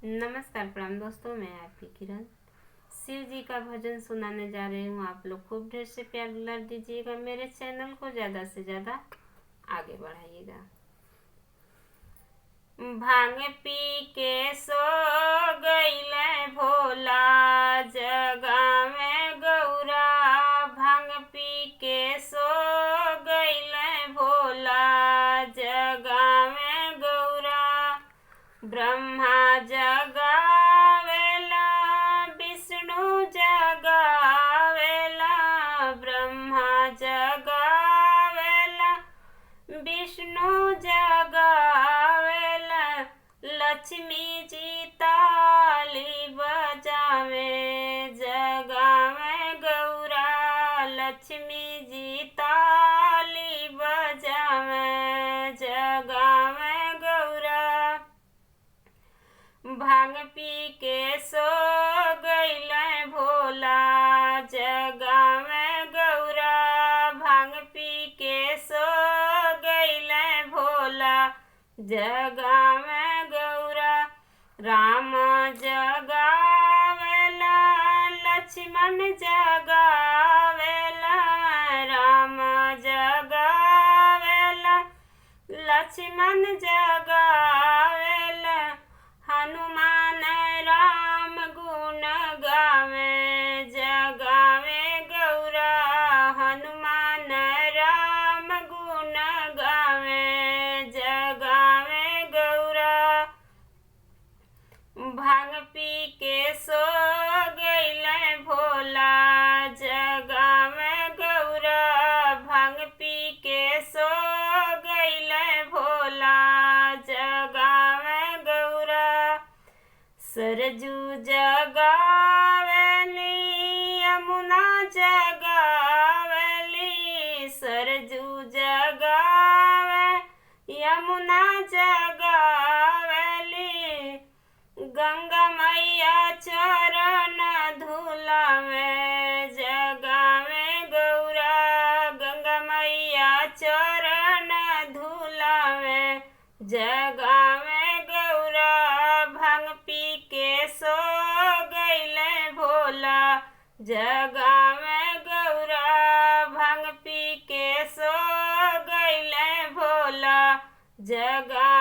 नमस्कार प्रणाम दोस्तों, मैं आपकी किरण शिव जी का भजन सुनाने जा रही हूँ। आप लोग खूब ढेर से प्यार दुलार दीजिएगा। मेरे चैनल को ज़्यादा से ज़्यादा आगे बढ़ाइएगा। भांग पी के सो गईले भोला, जगावे गौरा। भांग पी के सो गईले भोला, जगावे गौरा। ब्रह्मा जगावेला, विष्णु जगावेला। ब्रह्मा जगावेला, विष्णु जगावेला। लक्ष्मी जी ताली बजावे, जगावे गौरा। लक्ष्मी जी ताली बजावे, जगावे गौरा। भांग पी के सो गईले भोला, जगावे गौरा। भांग पी के सो गईले भोला, जगावे गौरा। राम जगावेला, लक्ष्मण जगावेला। राम जगावेला, लक्ष्मण जगावेला। हनुमान राम गुण गावे, जगावे गौरा। हनुमान राम गुण गावे, जगावे गौरा। भांग पी के सो गईले भोला, जगावे गौरा। भांग पी के सो गईले भोला, जगावे गौरा। सरजू जगावेली, यमुना जगावेली। सरजू जगावे, यमुना जगावेली। गंगा मैया चरण धुलावे, जगावे गौरा। गंगा मैया चरण धुलावे, जगावे गौरा। भांग पी के सो गईले भोला, जगावे गौरा। भांग पी के सो गईले भोला, जगा